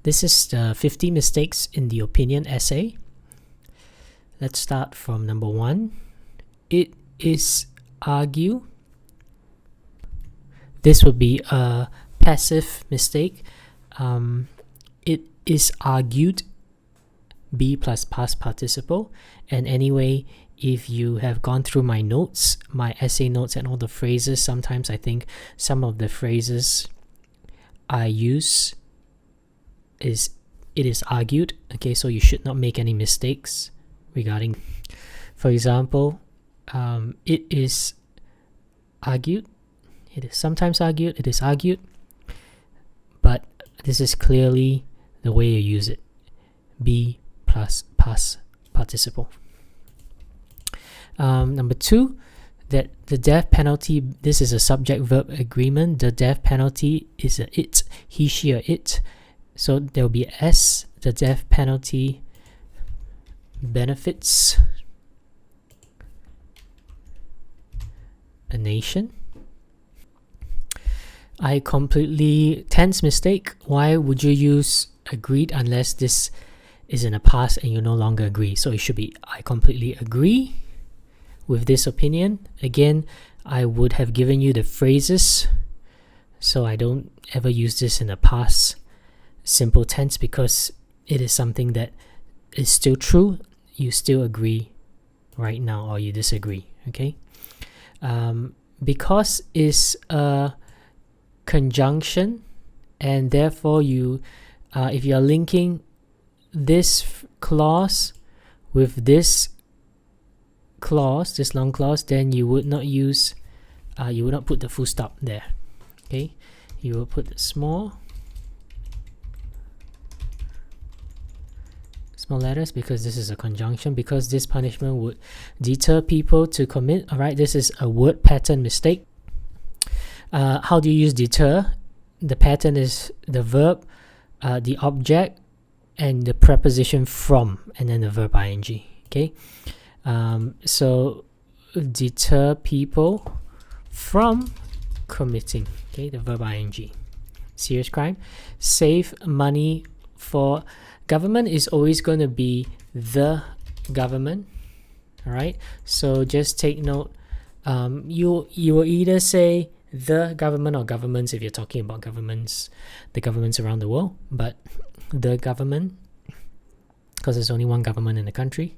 This is the 50 mistakes in the opinion essay. Let's start from number 1. It is argue. This would be a passive mistake. It is argued, be plus past participle. And anyway, if you have gone through my notes, my essay notes and all the phrases, sometimes I think some of the phrases I use is it is argued. Okay, so you should not make any mistakes regarding. For example, it is argued. It is sometimes argued. It is argued. But this is clearly the way you use it. Be plus past participle. Number 2, that the death penalty, this is a subject-verb agreement. The death penalty is a it, he, she, or it. So there will be S, the death penalty benefits a nation. I completely, tense mistake. Why would you use agreed unless this is in the past and you no longer agree? So it should be I completely agree with this opinion. Again, I would have given you the phrases, so I don't ever use this in the past simple tense because it is something that is still true. You still agree right now or you disagree. Okay, because is a conjunction, and therefore you if you are linking this clause with this clause, this long clause, then you would not use you would not put the full stop there. Okay, you will put the small letters because this is a conjunction, because this punishment would deter people to commit. All right, this is a word pattern mistake. How do you use deter? The pattern is the verb, the object, and the preposition from, and then the verb ing. Okay, so deter people from committing. Okay, the verb ing. Serious crime. Save money for government is always going to be the government. All right, so just take note. You will either say the government or governments if you're talking about governments, the governments around the world, but the government, because there's only one government in the country.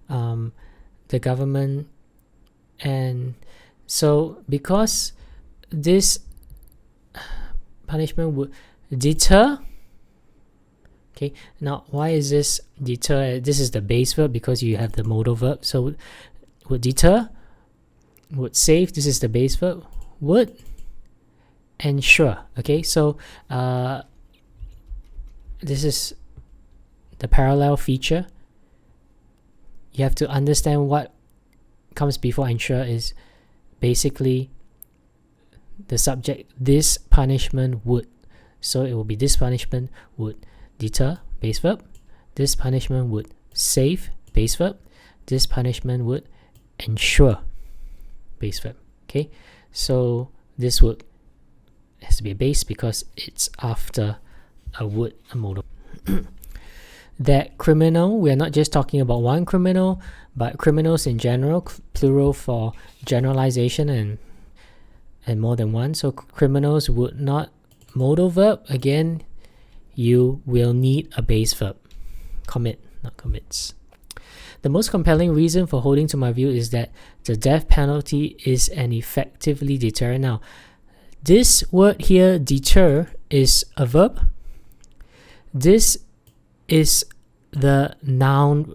The government, and so because this punishment would deter. Okay, now why is this deter? This is the base verb because you have the modal verb. So would deter, would save, this is the base verb, would ensure. Okay, so this is the parallel feature. You have to understand what comes before ensure is basically the subject. This punishment would. So it will be this punishment would deter, base verb. This punishment would save, base verb. This punishment would ensure, base verb. Okay, so this would has to be a base because it's after a would, a modal. That criminal, we are not just talking about one criminal, but criminals in general, plural for generalization and more than one. So criminals would not, modal verb, again, you will need a base verb. Commit, not commits. The most compelling reason for holding to my view is that the death penalty is an effectively deterrent. Now, this word here, deter, is a verb. This is the noun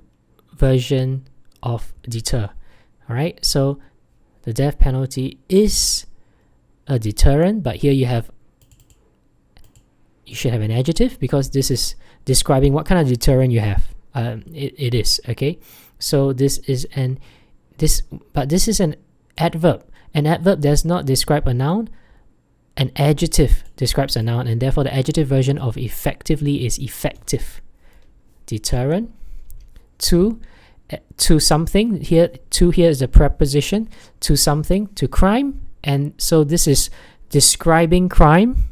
version of deter. All right, so the death penalty is a deterrent, but here you should have an adjective because this is describing what kind of deterrent you have. It is, okay, so this is an adverb. An adverb does not describe a noun. An adjective describes a noun, and therefore the adjective version of effectively is effective. Deterrent. To something. Here is the preposition. To something, to crime, and so this is describing crime.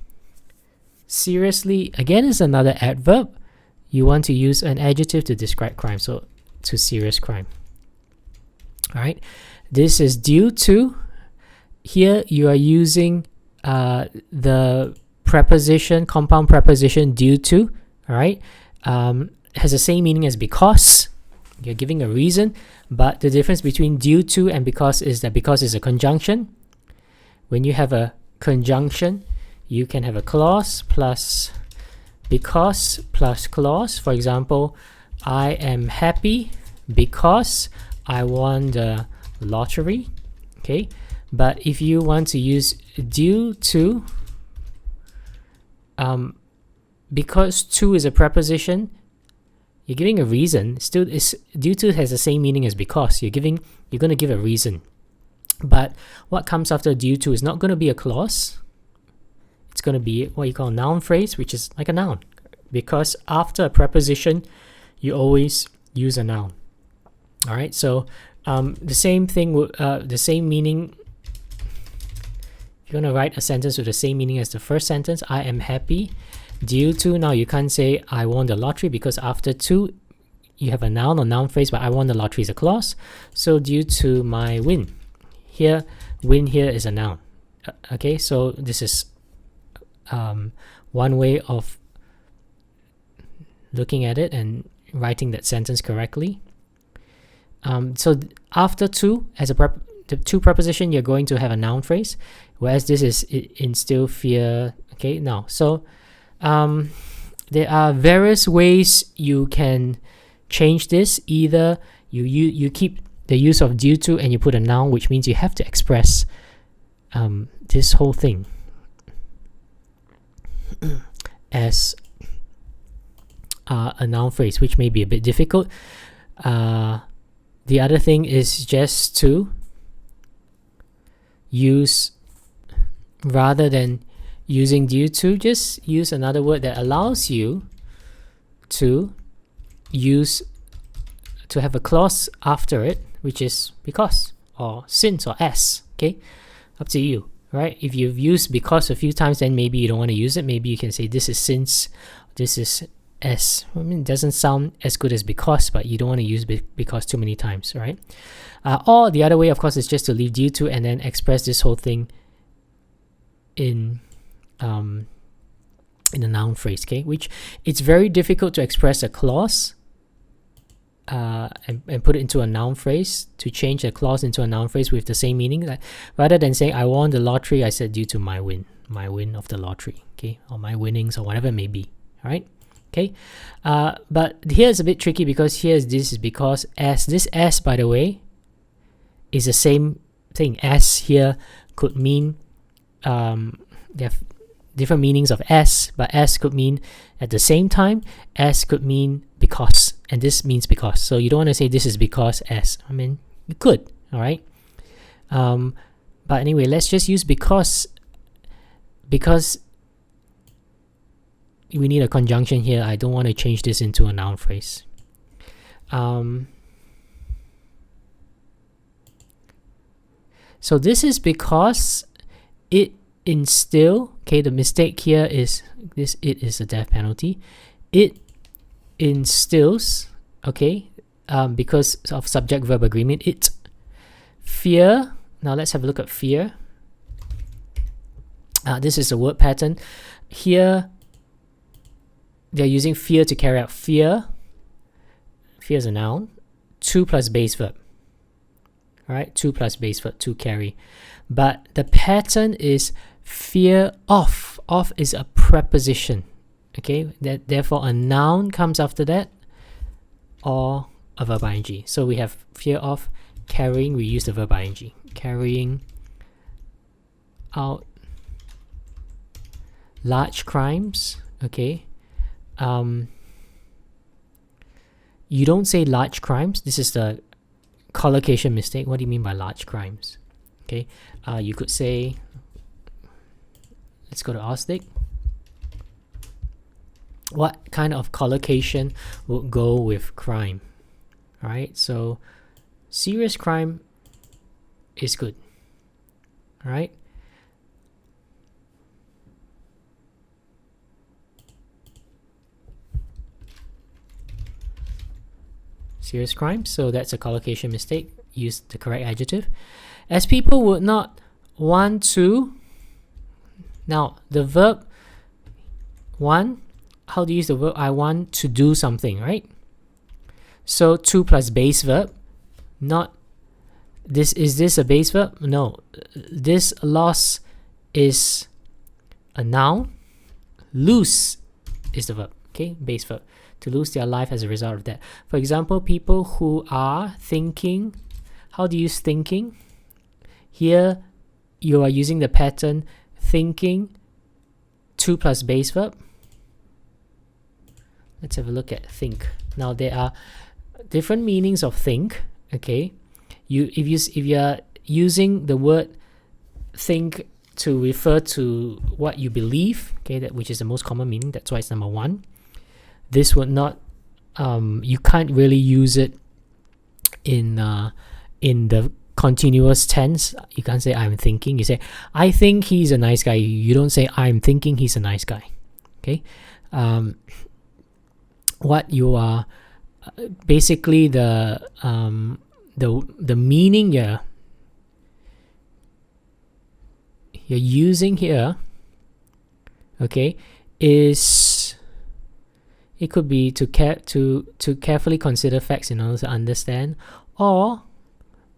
Seriously, again, is another adverb. You want to use an adjective to describe crime, so to serious crime. All right, this is due to. Here you are using the preposition, compound preposition due to. All right, has the same meaning as because. You're giving a reason, but the difference between due to and because is that because is a conjunction. When you have a conjunction, you can have a clause plus because plus clause. For example, I am happy because I won the lottery. Okay, but if you want to use due to, because to is a preposition, you're giving a reason. Still, is due to has the same meaning as because. You're going to give a reason. But what comes after due to is not going to be a clause. It's going to be what you call a noun phrase, which is like a noun. Because after a preposition, you always use a noun. All right. So the same thing, the same meaning. If you're going to write a sentence with the same meaning as the first sentence, I am happy. Due to, now you can't say I won the lottery because after to you have a noun or noun phrase, but I won the lottery is a clause. So due to my win. Here, win here is a noun. Okay, so this is one way of looking at it and writing that sentence correctly. So after to, as the to preposition, you're going to have a noun phrase, whereas this is instill fear. Okay, now so. There are various ways you can change this. Either you keep the use of due to and you put a noun, which means you have to express this whole thing as a noun phrase, which may be a bit difficult. The other thing is just to use, rather than using due to, just use another word that allows you to have a clause after it, which is because or since or as. Okay, up to you, right? If you've used because a few times, then maybe you don't want to use it. Maybe you can say this is since, this is as. I mean, it doesn't sound as good as because, but you don't want to use because too many times, right? Or the other way, of course, is just to leave due to and then express this whole thing in a noun phrase. Okay, which it's very difficult to express a clause and put it into a noun phrase, to change a clause into a noun phrase with the same meaning. Like, rather than saying I won the lottery, I said due to my win of the lottery. Okay, or my winnings or whatever it may be. All right. Okay, but here it's a bit tricky because this is because as. This as, by the way, is the same thing. As here could mean they have different meanings of as, but as could mean at the same time, as could mean because, and this means because. So you don't want to say this is because as. I mean, you could, all right? But anyway, let's just use because we need a conjunction here. I don't want to change this into a noun phrase. So this is because it instill. Okay, the mistake here is this. It is a death penalty. It instills. Okay, because of subject-verb agreement. It fear. Now let's have a look at fear. This is a word pattern. Here, they're using fear to carry out fear. Fear is a noun. To plus base verb. All right, to plus base verb, to carry. But the pattern is fear of. Of is a preposition. Okay, therefore a noun comes after that, or a verb ing. So we have fear of carrying. We use the verb ing. Carrying out large crimes. Okay. You don't say large crimes. This is the collocation mistake. What do you mean by large crimes? Okay, you could say, let's go to Austic. What kind of collocation would go with crime? All right, so serious crime is good. All right. serious crime. So that's a collocation mistake. Use the correct adjective. As people would not want to. Now, the verb want, how do you use the verb? I want to do something, right? So to plus base verb, not this. Is this a base verb? No. This loss is a noun. Lose is the verb, okay? Base verb. To lose their life as a result of that. For example, people who are thinking. How do you use thinking? Here, you are using the pattern thinking to plus base verb. Let's have a look at think. Now, there are different meanings of think, okay? If you are using the word think to refer to what you believe, okay, which is the most common meaning, that's why it's number 1. This would not, you can't really use it in the continuous tense. You can't say I'm thinking. You say I think he's a nice guy. You don't say I'm thinking he's a nice guy. Okay, what you are basically the meaning you're using here, okay, is it could be to carefully consider facts in order to understand, or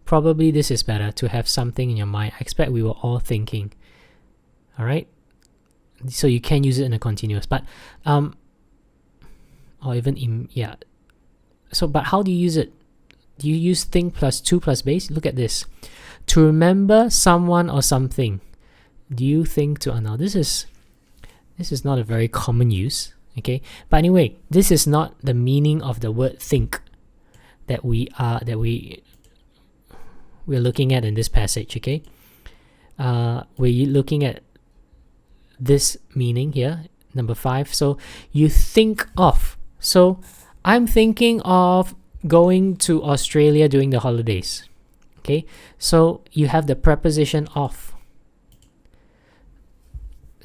probably this is better, to have something in your mind. I expect we were all thinking. All right, so you can use it in a continuous, but or even in, yeah. So, but how do you use it? Do you use think plus to plus base? Look at this. To remember someone or something. Do you think to? Now this is not a very common use. Okay, but anyway, this is not the meaning of the word think that we're looking at in this passage. Okay, we're looking at this meaning here, number 5. So you think of. So I'm thinking of going to Australia during the holidays. Okay, so you have the preposition of.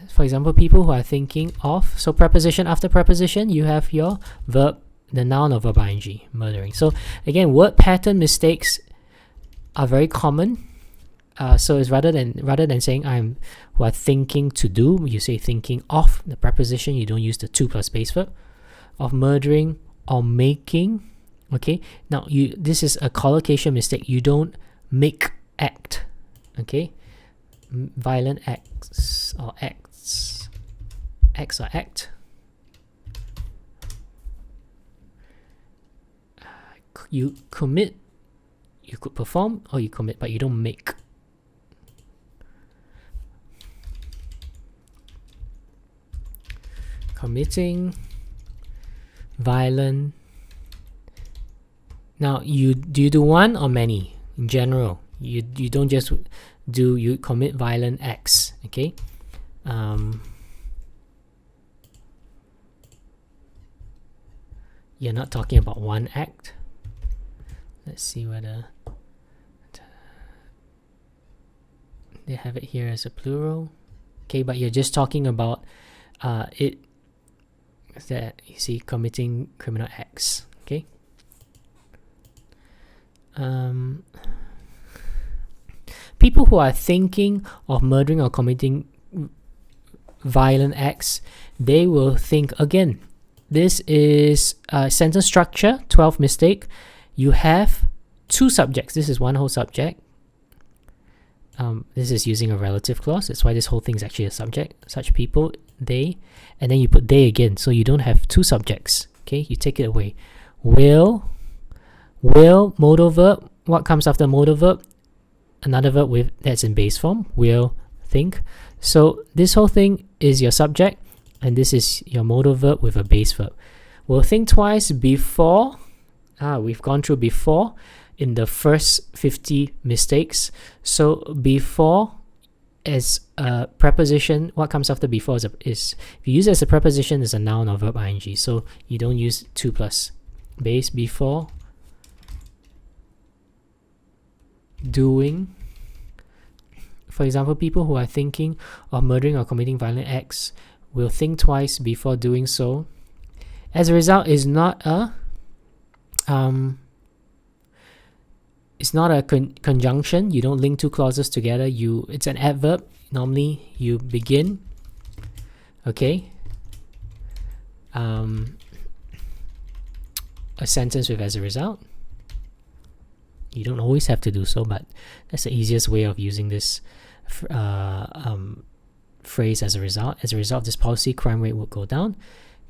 For example, people who are thinking of. So preposition after preposition, you have your verb, the noun or verb ing, murdering. So again, word pattern mistakes are very common. So it's rather than saying I'm who are thinking to do, you say thinking of the preposition. You don't use the to plus base verb. Of murdering or making. Okay, now this is a collocation mistake. You don't make act. Okay, violent acts or acts or act. You commit. You could perform or you commit, but you don't make. Committing violent. Now do you do one or many? In general, you don't just do, you commit violent acts. Okay, you're not talking about one act. Let's see whether they have it here as a plural. Okay, but you're just talking about it, that you see, committing criminal acts. Okay, people who are thinking of murdering or committing violent acts, they will think again. This is sentence structure 12 mistake. You have 2 subjects. This is one whole subject. This is using a relative clause. That's why this whole thing is actually a subject. Such people, they, and then you put they again. So you don't have 2 subjects. Okay, you take it away. Will, modal verb. What comes after modal verb? Another verb that's in base form. Will, think. So this whole thing is your subject, and this is your modal verb with a base verb. We'll think twice before. We've gone through before in the first 50 mistakes. So before as a preposition, what comes after before is if you use it as a preposition, is a noun or verb ing. So you don't use to plus base. Before doing. For example, people who are thinking of murdering or committing violent acts will think twice before doing so. As a result, is not a it's not a conjunction. You don't link two clauses together. It's an adverb. Normally you begin, okay, a sentence with as a result. You don't always have to do so, but that's the easiest way of using this phrase as a result. As a result of this policy, crime rate will go down.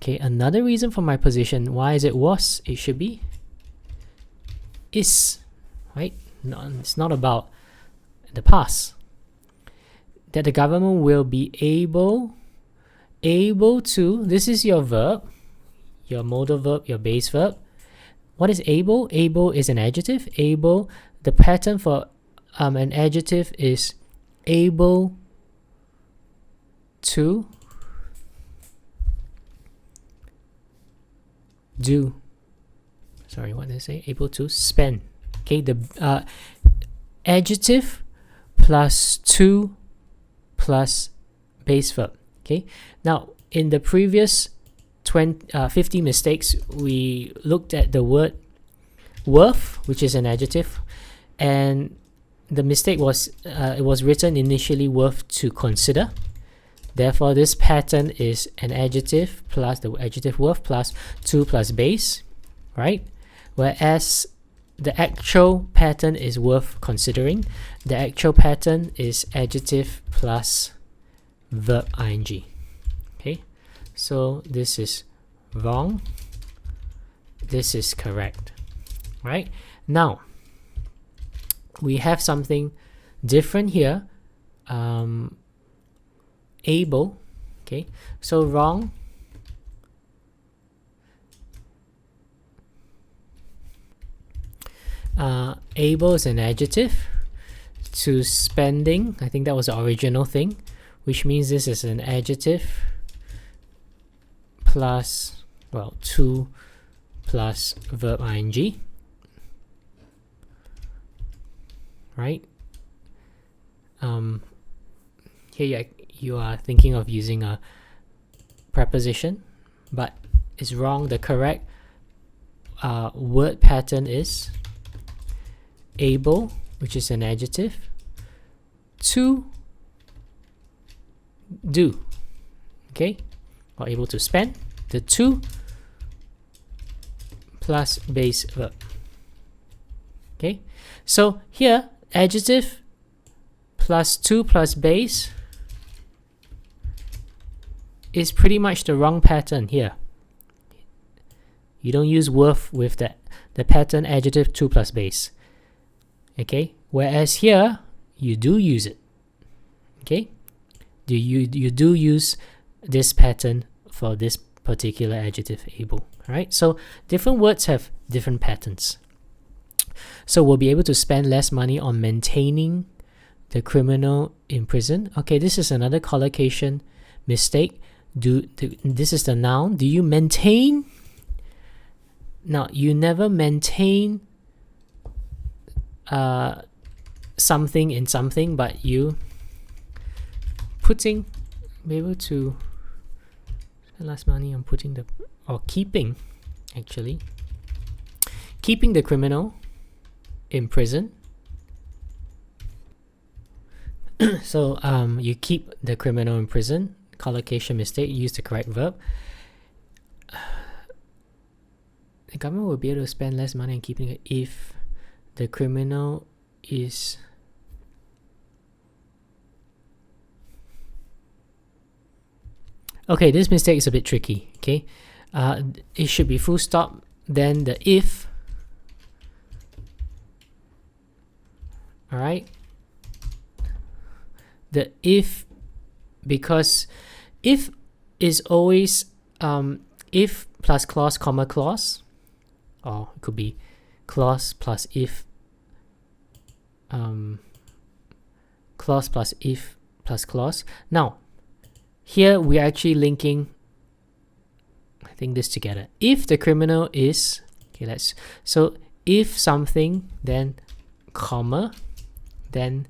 Okay, another reason for my position, why is it was? It should be is, right? No, it's not about the past. That the government will be able to, this is your verb, your modal verb, your base verb. What is able? Able is an adjective. Able, the pattern for an adjective is able to do. Sorry, what did I say? Able to spend. Okay, the adjective plus to plus base verb. Okay, now in the previous 50 mistakes, we looked at the word worth, which is an adjective, and the mistake was it was written initially worth to consider. Therefore, this pattern is an adjective plus the adjective worth plus to plus base, right? Whereas the actual pattern is worth considering. The actual pattern is adjective plus verb ing. Okay, so this is wrong, this is correct, right? Now we have something different here. Able, okay, so wrong, able is an adjective. To spending, I think that was the original thing, which means this is an adjective plus, well, to plus verb ing, right? Here you are thinking of using a preposition, but it's wrong. The correct word pattern is able, which is an adjective, to do, okay, or able to spend, the to plus base verb. Okay, so here adjective plus to plus base is pretty much the wrong pattern here. You don't use worth with the pattern adjective to plus base. Okay, whereas here you do use it. Okay, you do use this pattern for this particular adjective able. All right, so different words have different patterns. So we'll be able to spend less money on maintaining the criminal in prison. Okay, this is another collocation mistake. This is the noun. Do you maintain? Now, you never maintain something in something, but you be able to spend less money on keeping the criminal in prison. So you keep the criminal in prison. Collocation mistake, use the correct verb. The government will be able to spend less money on keeping it if the criminal is okay. This mistake is a bit tricky. Okay, it should be full stop, then the if. All right, the if, because if is always if plus clause comma clause, or it could be clause plus if, clause plus if plus clause. Now here we are actually linking, I think, this together. If the criminal is, okay, so if something, then comma, then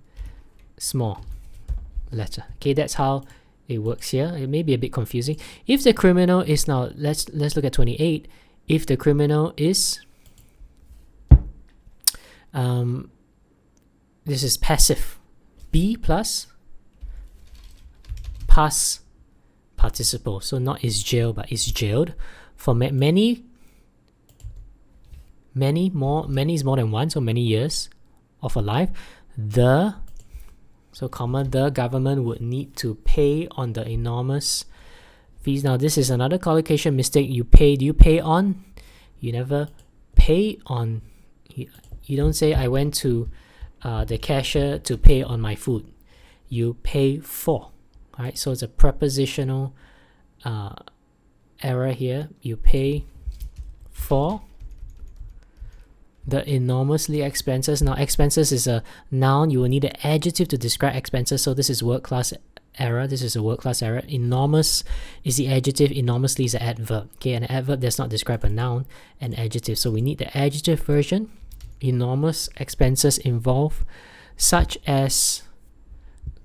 small letter. Okay, that's how it works here. It may be a bit confusing. If the criminal is, now let's look at 28. If the criminal is This is passive. Be plus past participle. So not is jailed, but is jailed. For many is more than one, so many years of a life. The government would need to pay on the enormous fees. Now this is another collocation mistake. Do you pay on? You never pay on. You don't say I went to the cashier to pay on my food. You pay for. Right? So it's a prepositional error here. You pay for the enormously expenses. Now expenses is a noun. You will need an adjective to describe expenses. So this is word class error. This is a word class error. Enormous is the adjective. Enormously is the adverb. Okay, an adverb does not describe a noun. An adjective. So we need the adjective version. Enormous expenses involved, such as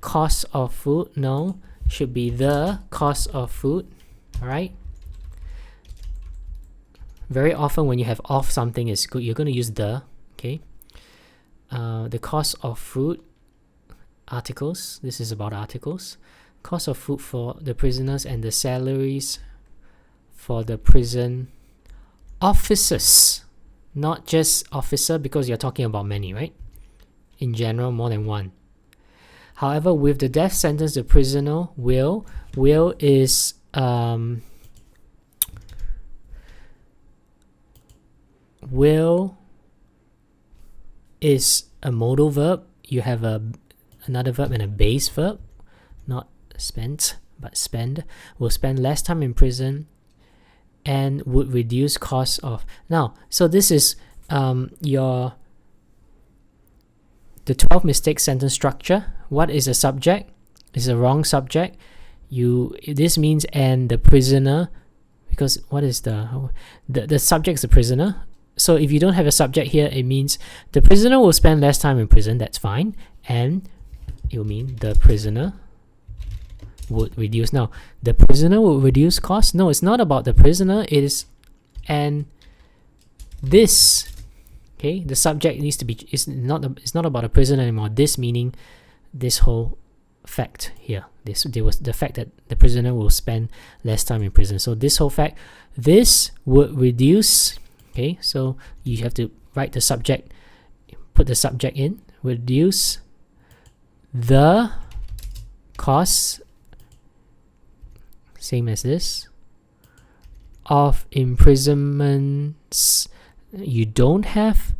cost of food. No, should be the cost of food. All right. Very often when you have of something is good, you're going to use the. Okay. The cost of food. Articles. This is about articles. Cost of food for the prisoners and the salaries for the prison officers. Not just officer, because you're talking about many, right? In general, more than one. However, with the death sentence, the prisoner will is a modal verb. You have another verb and a base verb, not spent but spend. Will spend less time in prison and would reduce costs of. Now, so this is the 12 mistake sentence structure. What is a subject? It's a wrong subject. This means and the prisoner, because what is the subject is the prisoner. So if you don't have a subject here, it means the prisoner will spend less time in prison. That's fine, and it will mean the prisoner would reduce. Now, the prisoner will reduce costs. No, it's not about the prisoner. It is and this. Okay, the subject needs to be. It's not about a prisoner anymore. This meaning this whole fact here. There was the fact that the prisoner will spend less time in prison. So this whole fact, this would reduce. Okay, so you have to write the subject, put the subject in. Reduce the costs. Same as this, of imprisonments. You don't have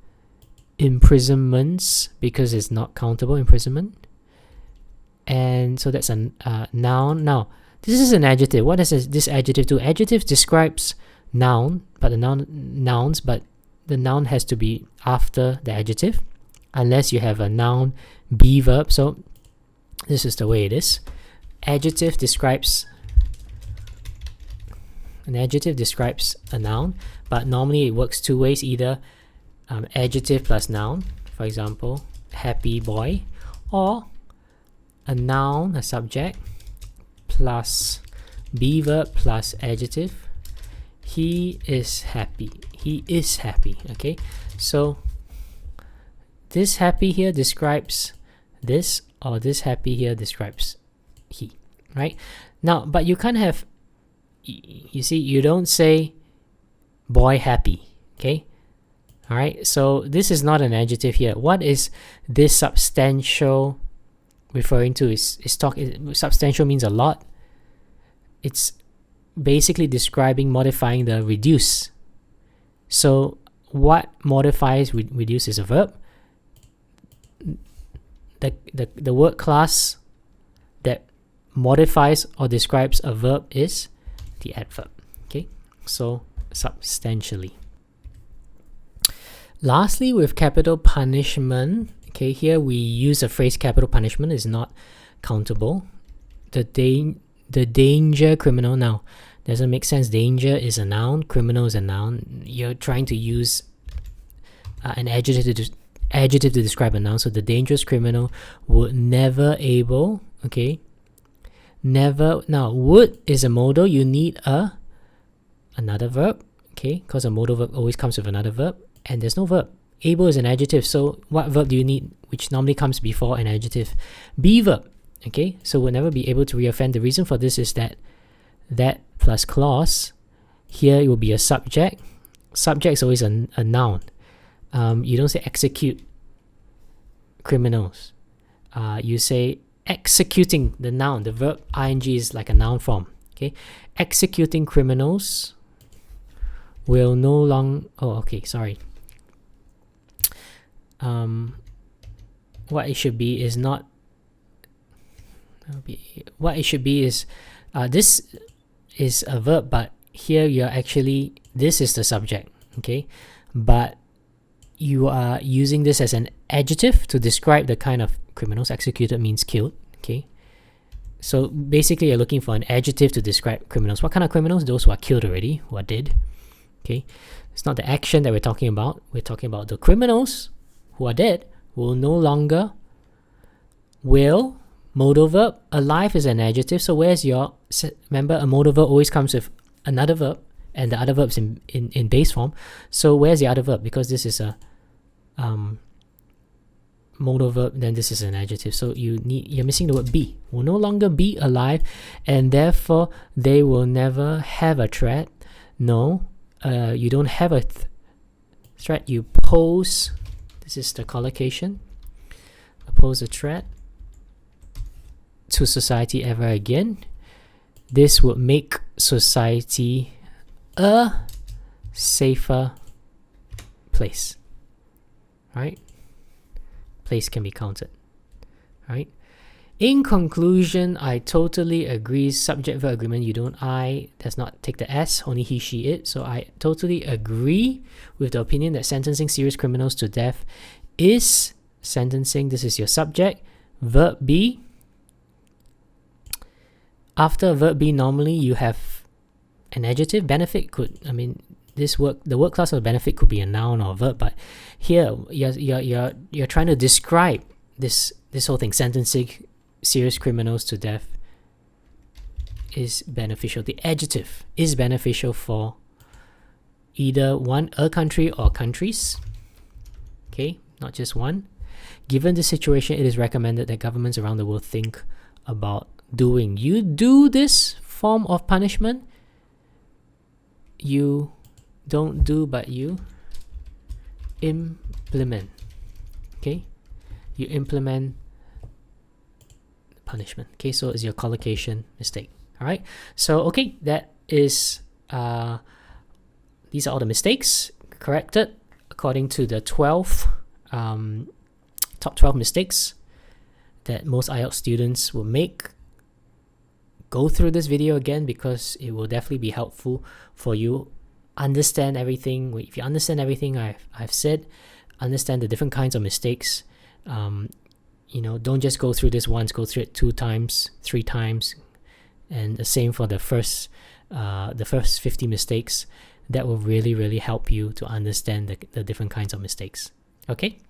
imprisonments because it's not countable imprisonment, and so that's a noun. Now this is an adjective. What does this adjective do? Adjective describes noun, but the noun has to be after the adjective, unless you have a noun be verb. So this is the way it is. Adjective describes. An adjective describes a noun, but normally it works two ways, either adjective plus noun, for example, happy boy, or a noun, a subject, plus be verb plus adjective. He is happy. He is happy. Okay, so this happy here describes this, or this happy here describes he, right? Now, but you can't have. You see, you don't say boy happy. Okay, all right, so this is not an adjective here. What is this substantial referring to? Substantial means a lot. It's basically describing, modifying the reduce. So what modifies reduce is a verb. The word class that modifies or describes a verb is the adverb. Okay, so substantially. Lastly, with capital punishment, okay, here we use a phrase capital punishment is not countable. The danger criminal. Now, doesn't make sense. Danger is a noun, criminal is a noun. You're trying to use an adjective to describe a noun. So the dangerous criminal would never able. Okay, never. Now, would is a modal. You need another verb. Okay, because a modal verb always comes with another verb, and there's no verb able is an adjective, so what verb do you need which normally comes before an adjective? Be verb. Okay, so we'll never be able to reoffend. The reason for this is that plus clause, here it will be a subject. Subject is always a noun. You don't say execute criminals. You say executing, the noun. The verb ing is like a noun form. Okay, executing criminals will no longer. Oh, okay, sorry. What it should be is not. What it should be is this is a verb, but here you're actually, this is the subject, okay, but you are using this as an adjective to describe the kind of criminals. Executed means killed, okay, so basically you're looking for an adjective to describe criminals. What kind of criminals? Those who are killed already, who are dead, okay. It's not the action that we're talking about. We're talking about the criminals who are dead will no longer will. Modal verb, alive is an adjective, so where's your, remember a modal verb always comes with another verb, and the other verb's in base form, so where's the other verb? Because this is a modal verb, then this is an adjective, so you're missing the word be. Will no longer be alive, and therefore they will never have a threat. No, you don't have a threat, you pose, this is the collocation, pose a threat to society ever again. This would make society a safer place. Right? Place can be counted. Right? In conclusion, I totally agree. Subject-verb agreement, you don't I, does not take the S, only he, she, it. So I totally agree with the opinion that sentencing serious criminals to death is sentencing. This is your subject. Verb be. After verb be, normally you have an adjective. Benefit could, I mean, the word class of benefit could be a noun or a verb, but here you're trying to describe this whole thing. Sentencing serious criminals to death is beneficial. The adjective is beneficial for either a country or countries. Okay, not just one. Given the situation, it is recommended that governments around the world think about doing. You do this form of punishment. You don't do, but you implement. Okay, you implement punishment. Okay, so it's your collocation mistake. All right. So okay, that is these are all the mistakes corrected according to the top 12 mistakes that most IELTS students will make. Go through this video again because it will definitely be helpful for you. Understand everything. If you understand everything I've said, understand the different kinds of mistakes. Don't just go through this once. Go through it 2 times, 3 times, and the same for the first 50 mistakes. That will really help you to understand the different kinds of mistakes. Okay.